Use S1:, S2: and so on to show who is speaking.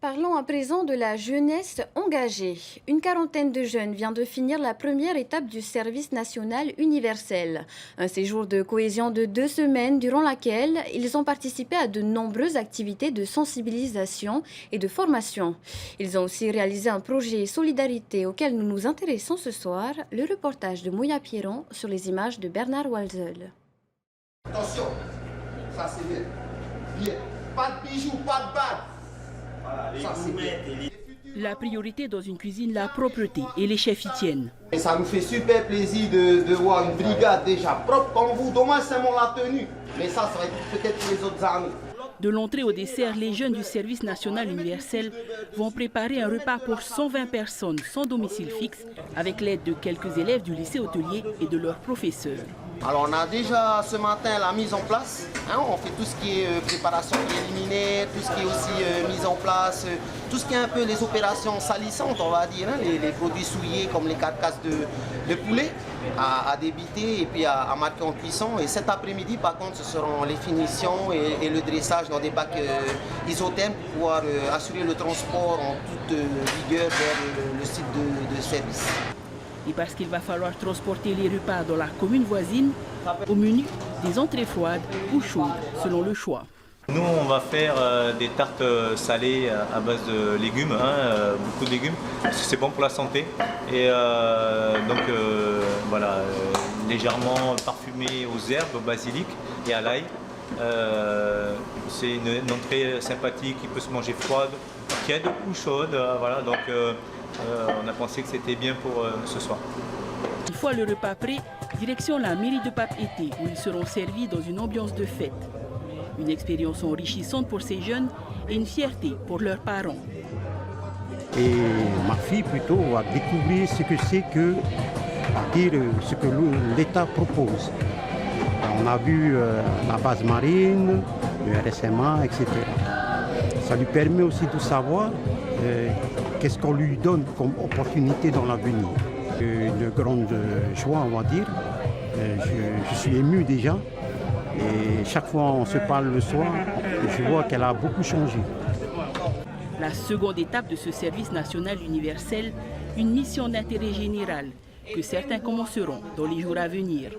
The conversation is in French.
S1: Parlons à présent de la jeunesse engagée. Une quarantaine de jeunes vient de finir la première étape du service national universel. Un séjour de cohésion de 2 semaines durant laquelle ils ont participé à de nombreuses activités de sensibilisation et de formation. Ils ont aussi réalisé un projet solidarité auquel nous nous intéressons ce soir, le reportage de Mouya Pierron sur les images de Bernard Walzel.
S2: Attention, ça c'est bien. Bien. Pas de bijoux, pas de bagues.
S3: La priorité dans une cuisine, la propreté, et les chefs y tiennent.
S2: Et ça nous fait super plaisir de voir une brigade déjà propre comme vous. Dommage seulement la tenue, mais ça va être peut-être pour les autres armées.
S3: De l'entrée au dessert, les jeunes du service national universel vont préparer un repas pour 120 personnes sans domicile fixe avec l'aide de quelques élèves du lycée hôtelier et de leurs professeurs.
S2: Alors on a déjà ce matin la mise en place, on fait tout ce qui est préparation préliminaire, tout ce qui est aussi mise en place, tout ce qui est un peu les opérations salissantes on va dire, les produits souillés comme les carcasses de poulet à débiter et puis à marquer en cuisson. Et cet après-midi par contre ce seront les finitions et le dressage dans des bacs isothermes pour pouvoir assurer le transport en toute vigueur vers le site de service.
S3: Et parce qu'il va falloir transporter les repas dans la commune voisine, au menu, des entrées froides ou chaudes, selon le choix.
S4: Nous, on va faire des tartes salées à base de légumes, beaucoup de légumes, parce que c'est bon pour la santé. Et voilà, légèrement parfumé aux herbes, au basilic et à l'ail. C'est une entrée sympathique qui peut se manger froide, tiède ou chaude. Voilà, donc on a pensé que c'était bien pour ce soir.
S3: Une fois le repas prêt, direction la mairie de Pape-Été, où ils seront servis dans une ambiance de fête. Une expérience enrichissante pour ces jeunes et une fierté pour leurs parents.
S5: Et ma fille plutôt va découvrir ce que c'est que, ce que l'État propose. On a vu la base marine, le RSMA, etc. Ça lui permet aussi de savoir qu'est-ce qu'on lui donne comme opportunité dans l'avenir. Une grande joie, on va dire. Je suis ému déjà. Et chaque fois on se parle le soir, je vois qu'elle a beaucoup changé.
S3: La seconde étape de ce service national universel, une mission d'intérêt général que certains commenceront dans les jours à venir.